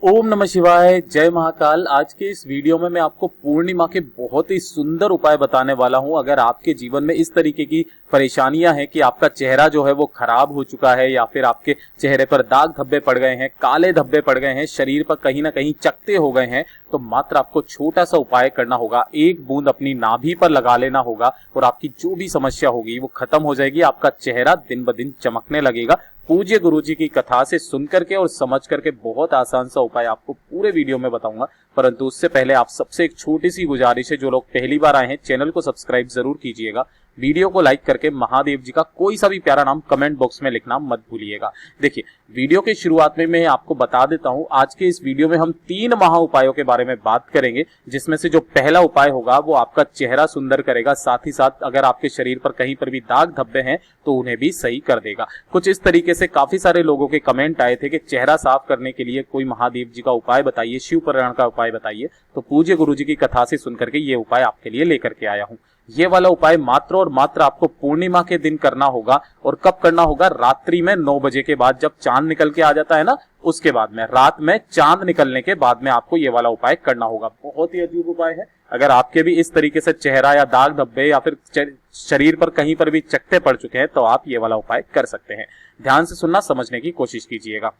ओम नमः शिवाय, जय महाकाल। आज के इस वीडियो में मैं आपको पूर्णिमा के बहुत ही सुंदर उपाय बताने वाला हूं। अगर आपके जीवन में इस तरीके की परेशानियां हैं कि आपका चेहरा जो है वो खराब हो चुका है या फिर आपके चेहरे पर दाग धब्बे पड़ गए हैं, काले धब्बे पड़ गए हैं, शरीर पर कहीं ना कहीं चकत्ते हो गए हैं, तो मात्र आपको छोटा सा उपाय करना होगा। एक बूंद अपनी नाभि पर लगा लेना होगा और आपकी जो भी समस्या होगी वो खत्म हो जाएगी। आपका चेहरा दिन ब दिन चमकने लगेगा। पूज्य गुरुजी की कथा से सुन करके और समझ करके बहुत आसान सा उपाय आपको पूरे वीडियो में बताऊंगा। परंतु उससे पहले आप सबसे एक छोटी सी गुजारिश है, जो लोग पहली बार आए हैं चैनल को सब्सक्राइब जरूर कीजिएगा। वीडियो को लाइक करके महादेव जी का कोई सा भी प्यारा नाम कमेंट बॉक्स में लिखना मत भूलिएगा। देखिए, वीडियो के शुरुआत में मैं आपको बता देता हूं, आज के इस वीडियो में हम 3 महा उपायों के बारे में बात करेंगे, जिसमें से जो पहला उपाय होगा वो आपका चेहरा सुंदर करेगा, साथ ही साथ अगर आपके शरीर पर कहीं पर भी दाग धब्बे हैं तो उन्हें भी सही कर देगा। कुछ इस तरीके से काफी सारे लोगों के कमेंट आए थे कि चेहरा साफ करने के लिए कोई महादेव जी का उपाय बताइए, शिव पुराण का उपाय बताइए। तो पूज्य गुरुजी की कथा से सुनकर के ये उपाय आपके लिए लेकर के आया हूं। ये वाला उपाय मात्र और मात्र आपको पूर्णिमा के दिन करना होगा। और कब करना होगा? रात्रि में 9 बजे के बाद, जब चांद निकल के आ जाता है ना, उसके बाद में, रात में चांद निकलने के बाद में आपको ये वाला उपाय करना होगा। बहुत ही अजीब उपाय है। अगर आपके भी इस तरीके से चेहरा या दाग धब्बे या फिर शरीर पर कहीं पर भी चकत्ते पड़ चुके हैं तो आप ये वाला उपाय कर सकते हैं। ध्यान से सुनना, समझने की कोशिश कीजिएगा।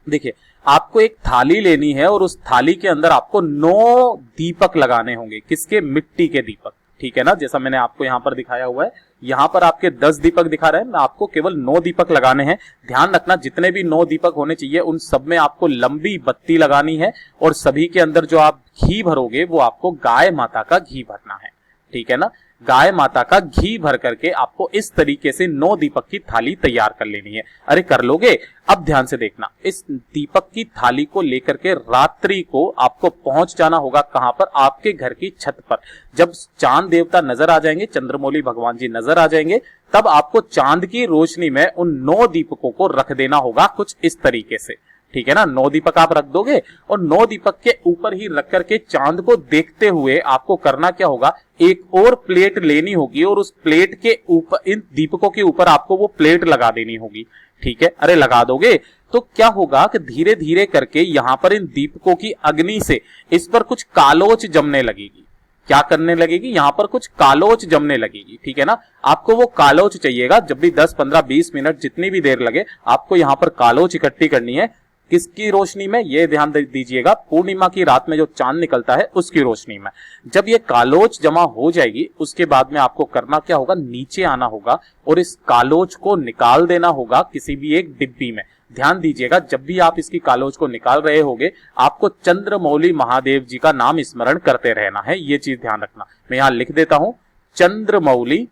देखिए, आपको एक थाली लेनी है और उस थाली के अंदर आपको 9 दीपक लगाने होंगे। किसके? मिट्टी के दीपक। ठीक है ना, जैसा मैंने आपको यहां पर दिखाया हुआ है। यहां पर आपके 10 दीपक दिखा रहे हैं, आपको केवल 9 दीपक लगाने हैं। ध्यान रखना, जितने भी 9 दीपक होने चाहिए उन सब में आपको लंबी बत्ती लगानी है और सभी के अंदर जो आप घी भरोगे वो आपको गाय माता का घी भरना है। ठीक है ना, गाय माता का घी भर करके आपको इस तरीके से 9 दीपक की थाली तैयार कर लेनी है। अरे कर लोगे? अब ध्यान से देखना, इस दीपक की थाली को लेकर के रात्रि को आपको पहुंच जाना होगा। कहां पर? आपके घर की छत पर। जब चांद देवता नजर आ जाएंगे, चंद्रमौली भगवान जी नजर आ जाएंगे, तब आपको चांद की रोशनी में उन 9 दीपकों को रख देना होगा, कुछ इस तरीके से। ठीक है ना, 9 दीपक आप रख दोगे और 9 दीपक के ऊपर ही रख करके चांद को देखते हुए आपको करना क्या होगा? एक और प्लेट लेनी होगी और उस प्लेट के ऊपर, इन दीपकों के ऊपर आपको वो प्लेट लगा देनी होगी। ठीक है, अरे लगा दोगे तो क्या होगा कि धीरे धीरे करके यहां पर इन दीपकों की अग्नि से इस पर कुछ कालोच जमने लगेगी। क्या करने लगेगी? यहां पर कुछ कालोच जमने लगेगी। ठीक है ना, आपको वो कालोच चाहिएगा। जब भी 10, 15, 20 मिनट जितनी भी देर लगे, आपको यहां पर कालोच इकट्ठी करनी है। किसकी रोशनी में? ये ध्यान दीजिएगा, पूर्णिमा की रात में जो चांद निकलता है उसकी रोशनी में। जब ये कालोच जमा हो जाएगी, उसके बाद में आपको करना क्या होगा? नीचे आना होगा और इस कालोच को निकाल देना होगा किसी भी एक डिब्बी में। ध्यान दीजिएगा, जब भी आप इसकी कालोच को निकाल रहे होगे, आपको चंद्रमौली महादेव जी का नाम स्मरण करते रहना है। ये चीज ध्यान रखना। मैं यहां लिख देता हूं, चंद्रमौली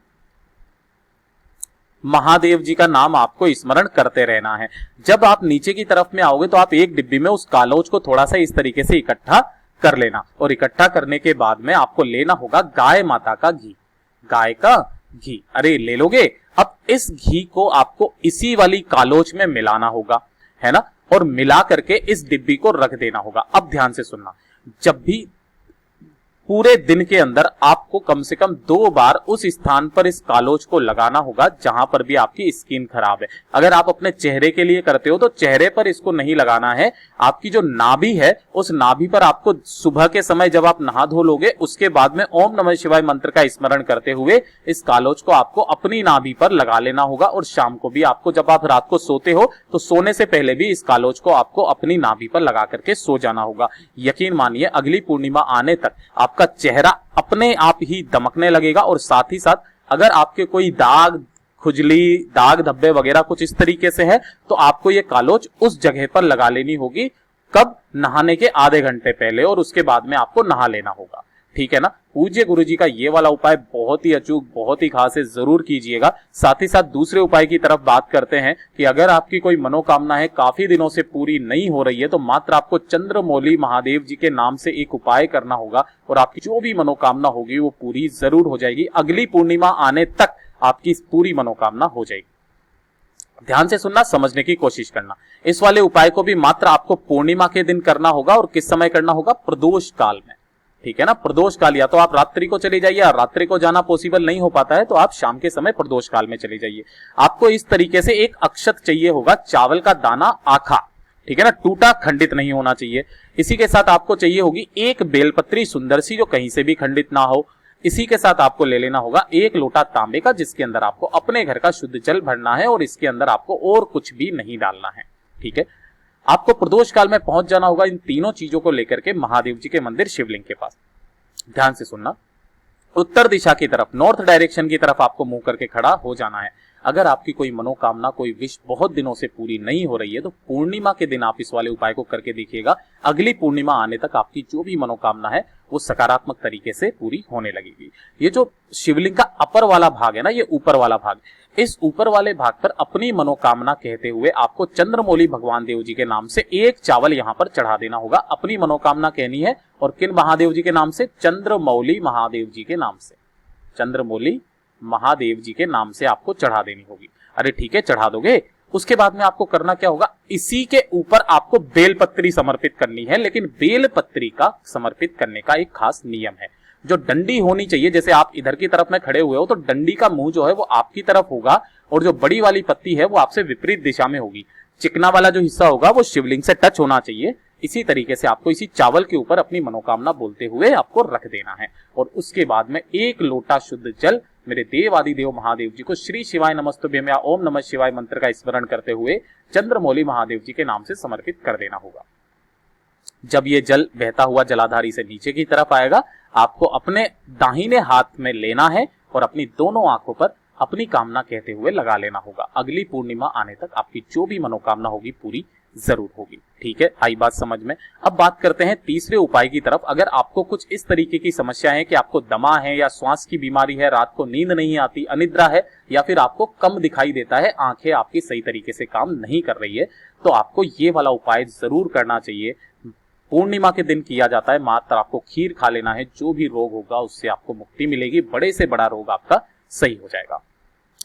महादेव जी का नाम आपको स्मरण करते रहना है। जब आप नीचे की तरफ में आओगे तो आप एक डिब्बी में उस कालोच को थोड़ा सा इस तरीके से इकट्ठा कर लेना और इकट्ठा करने के बाद में आपको लेना होगा गाय माता का घी। गाय का घी, अरे ले लोगे? अब इस घी को आपको इसी वाली कालोच में मिलाना होगा, है ना, और मिला करके इस डिब्बी को रख देना होगा। अब ध्यान से सुनना, जब भी पूरे दिन के अंदर आपको कम से कम 2 बार उस स्थान पर इस कालोच को लगाना होगा जहां पर भी आपकी स्किन खराब है। अगर आप अपने चेहरे के लिए करते हो तो चेहरे पर इसको नहीं लगाना है। आपकी जो नाभि है, उस नाभि पर आपको सुबह के समय जब आप नहा धो लोगे, उसके बाद में ओम नमः शिवाय मंत्र का स्मरण करते हुए इस कालोच को आपको अपनी नाभि पर लगा लेना होगा। और शाम को भी आपको, जब आप रात को सोते हो तो सोने से पहले भी इस कालोच को आपको अपनी नाभि पर लगा करके सो जाना होगा। यकीन मानिए, अगली पूर्णिमा आने तक आपका चेहरा अपने आप ही दमकने लगेगा। और साथ ही साथ अगर आपके कोई दाग, खुजली, दाग धब्बे वगैरह कुछ इस तरीके से है तो आपको ये कालोच उस जगह पर लगा लेनी होगी। कब? नहाने के आधे घंटे पहले, और उसके बाद में आपको नहा लेना होगा। ठीक है ना, पूज्य गुरुजी का ये वाला उपाय बहुत ही अचूक, बहुत ही खास है, जरूर कीजिएगा। साथ ही साथ दूसरे उपाय की तरफ बात करते हैं कि अगर आपकी कोई मनोकामना है, काफी दिनों से पूरी नहीं हो रही है, तो मात्र आपको चंद्रमौली महादेव जी के नाम से एक उपाय करना होगा और आपकी जो भी मनोकामना होगी वो पूरी जरूर हो जाएगी। अगली पूर्णिमा आने तक आपकी पूरी मनोकामना हो जाएगी। ध्यान से सुनना, समझने की कोशिश करना। इस वाले उपाय को भी मात्र आपको पूर्णिमा के दिन करना होगा। और किस समय करना होगा? प्रदोष काल में। ठीक है ना, प्रदोष काल, या तो आप रात्रि को चले जाइए, रात्रि को जाना पॉसिबल नहीं हो पाता है तो आप शाम के समय प्रदोष काल में चले जाइए। आपको इस तरीके से एक अक्षत चाहिए होगा, चावल का दाना आखा। ठीक है ना, टूटा खंडित नहीं होना चाहिए। इसी के साथ आपको चाहिए होगी एक बेलपत्री सुंदर सी जो कहीं से भी खंडित ना हो। इसी के साथ आपको ले लेना होगा एक लोटा तांबे का जिसके अंदर आपको अपने घर का शुद्ध जल भरना है और इसके अंदर आपको और कुछ भी नहीं डालना है। ठीक है, आपको प्रदोष काल में पहुंच जाना होगा इन तीनों चीजों को लेकर के महादेव जी के मंदिर शिवलिंग के पास। ध्यान से सुनना, उत्तर दिशा की तरफ, नॉर्थ डायरेक्शन की तरफ आपको मुंह करके खड़ा हो जाना है। अगर आपकी कोई मनोकामना, कोई विश बहुत दिनों से पूरी नहीं हो रही है तो पूर्णिमा के दिन आप इस वाले उपाय को करके देखिएगा। अगली पूर्णिमा आने तक आपकी जो भी मनोकामना है वो सकारात्मक तरीके से पूरी होने लगेगी। ये जो शिवलिंग का अपर वाला भाग है ना, ये ऊपर वाला भाग, इस ऊपर वाले भाग पर अपनी मनोकामना कहते हुए आपको चंद्रमौली भगवान देव जी के नाम से एक चावल यहाँ पर चढ़ा देना होगा। अपनी मनोकामना कहनी है और किन महादेव जी के नाम से? चंद्रमौली महादेव जी के नाम से, चंद्रमौली महादेव जी के नाम से आपको चढ़ा देनी होगी। अरे ठीक है, चढ़ा दोगे। उसके बाद में आपको करना क्या होगा, इसी के ऊपर आपको बेलपत्री समर्पित करनी है। लेकिन बेलपत्री का समर्पित करने का एक खास नियम है। जो डंडी होनी चाहिए, जैसे आप इधर की तरफ में खड़े हुए हो तो डंडी का मुंह जो है वो आपकी तरफ होगा और जो बड़ी वाली पत्ती है वो आपसे विपरीत दिशा में होगी। चिकना वाला जो हिस्सा होगा वो शिवलिंग से टच होना चाहिए। इसी तरीके से आपको इसी चावल के ऊपर अपनी मनोकामना बोलते हुए आपको रख देना है और उसके बाद में एक लोटा शुद्ध जल मेरे देव आदि देव महादेव जी को श्री शिवाय नमस्तुभ्यम या ओम नमः शिवाय मंत्र का स्मरण करते हुए चंद्रमौली महादेव जी के नाम से समर्पित कर देना होगा। जब ये जल बहता हुआ जलाधारी से नीचे की तरफ आएगा, आपको अपने दाहिने हाथ में लेना है और अपनी दोनों आंखों पर अपनी कामना कहते हुए लगा लेना होगा। अगली पूर्णिमा आने तक आपकी जो भी मनोकामना होगी पूरी जरूर होगी। ठीक है, आई बात समझ में। अब बात करते हैं तीसरे उपाय की तरफ। अगर आपको कुछ इस तरीके की समस्या है कि आपको दमा है या श्वास की बीमारी है, रात को नींद नहीं आती, अनिद्रा है या फिर आपको कम दिखाई देता है, आंखें आपकी सही तरीके से काम नहीं कर रही है, तो आपको ये वाला उपाय जरूर करना चाहिए। पूर्णिमा के दिन किया जाता है। मात्र आपको खीर खा लेना है, जो भी रोग होगा उससे आपको मुक्ति मिलेगी, बड़े से बड़ा रोग आपका सही हो जाएगा।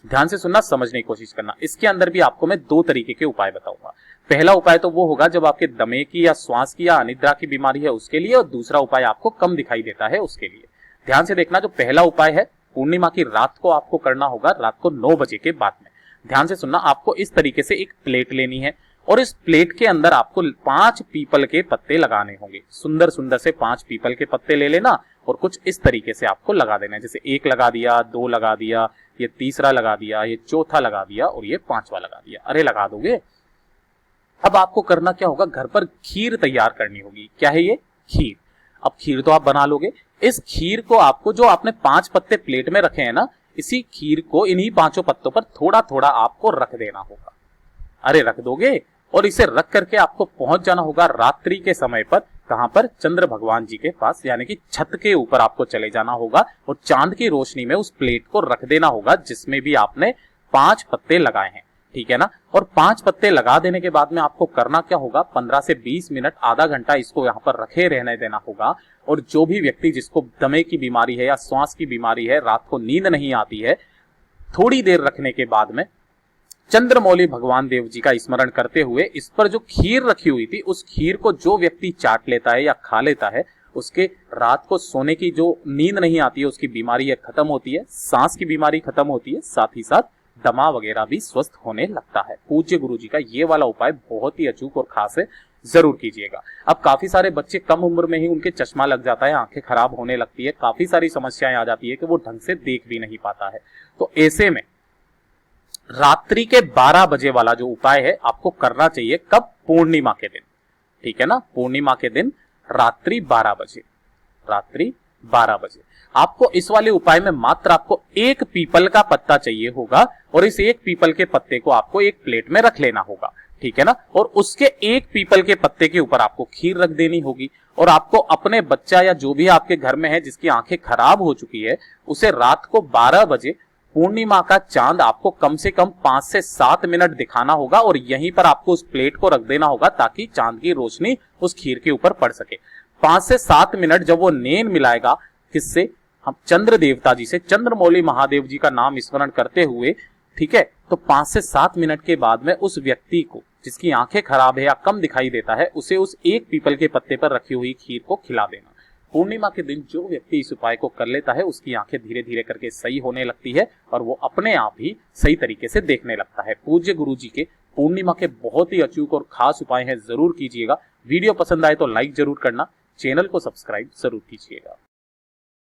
ध्यान से सुनना, समझने की कोशिश करना। इसके अंदर भी आपको मैं दो तरीके के उपाय बताऊंगा। पहला उपाय तो वो होगा जब आपके दमे की या श्वास की या अनिद्रा की बीमारी है उसके लिए, और दूसरा उपाय आपको कम दिखाई देता है उसके लिए। ध्यान से देखना, जो पहला उपाय है पूर्णिमा की रात को आपको करना होगा, रात को 9 बजे के बाद में। ध्यान से सुनना, आपको इस तरीके से एक प्लेट लेनी है और इस प्लेट के अंदर आपको 5 पीपल के पत्ते लगाने होंगे। सुंदर सुंदर से 5 पीपल के पत्ते ले लेना और कुछ इस तरीके से आपको लगा देना है। जैसे 1 लगा दिया, 2 लगा दिया, ये तीसरा लगा दिया, ये चौथा लगा दिया और ये 5वां लगा दिया। अरे लगा दोगे। अब आपको करना क्या होगा, घर पर खीर तैयार करनी होगी। क्या है ये? खीर। अब खीर तो आप बना लोगे। इस खीर को आपको, जो आपने 5 पत्ते प्लेट में रखे हैं ना, इसी खीर को इन्हीं 5 पत्तों पर थोड़ा थोड़ा आपको रख देना होगा। अरे रख दोगे और इसे रख करके आपको पहुंच जाना होगा रात्रि के समय पर। कहां पर? चंद्र भगवान जी के पास, यानी कि छत के ऊपर आपको चले जाना होगा और चांद की रोशनी में उस प्लेट को रख देना होगा जिसमें भी आपने 5 पत्ते लगाए हैं। ठीक है ना। और 5 पत्ते लगा देने के बाद में आपको करना क्या होगा, 15 से 20 मिनट, आधा घंटा इसको यहाँ पर रखे रहने देना होगा। और जो भी व्यक्ति जिसको दमे की बीमारी है या श्वास की बीमारी है, रात को नींद नहीं आती है, थोड़ी देर रखने के बाद में चंद्रमौली भगवान देव जी का स्मरण करते हुए इस पर जो खीर रखी हुई थी, उस खीर को जो व्यक्ति चाट लेता है या खा लेता है, उसके रात को सोने की जो नींद नहीं आती है, उसकी बीमारी है खत्म होती है, सांस की बीमारी खत्म होती है, साथ ही साथ दमा वगैरह भी स्वस्थ होने लगता है। पूज्य गुरु जी का ये वाला उपाय बहुत ही अचूक और खास है, जरूर कीजिएगा। अब काफी सारे बच्चे कम उम्र में ही उनके चश्मा लग जाता है, आंखें खराब होने लगती है, काफी सारी समस्याएं आ जाती है कि वो ढंग से देख भी नहीं पाता है। तो ऐसे में रात्रि के 12 बजे वाला जो उपाय है आपको करना चाहिए। कब? पूर्णिमा के दिन। ठीक है ना, पूर्णिमा के दिन रात्रि 12 बजे, रात्रि 12 बजे आपको इस वाले उपाय में मात्र आपको 1 पीपल का पत्ता चाहिए होगा और इस 1 पीपल के पत्ते को आपको एक प्लेट में रख लेना होगा। ठीक है ना। और उसके 1 पीपल के पत्ते के ऊपर आपको खीर रख देनी होगी और आपको अपने बच्चा या जो भी आपके घर में है जिसकी आंखें खराब हो चुकी है, उसे रात को 12 बजे पूर्णिमा का चांद आपको कम से कम 5 से 7 मिनट दिखाना होगा और यहीं पर आपको उस प्लेट को रख देना होगा ताकि चांद की रोशनी उस खीर के ऊपर पड़ सके। 5 से 7 मिनट जब वो नेन मिलाएगा, किससे? हम चंद्र देवता जी से, चंद्रमौली महादेव जी का नाम स्मरण करते हुए। ठीक है, तो 5 से 7 मिनट के बाद में उस व्यक्ति को जिसकी आंखें खराब है या कम दिखाई देता है, उसे उस 1 पीपल के पत्ते पर रखी हुई खीर को खिला देना। पूर्णिमा के दिन जो व्यक्ति इस उपाय को कर लेता है, उसकी आंखें धीरे धीरे करके सही होने लगती है और वो अपने आप ही सही तरीके से देखने लगता है। पूज्य गुरु जी के पूर्णिमा के बहुत ही अचूक और खास उपाय हैं, जरूर कीजिएगा। वीडियो पसंद आए तो लाइक जरूर करना, चैनल को सब्सक्राइब जरूर कीजिएगा।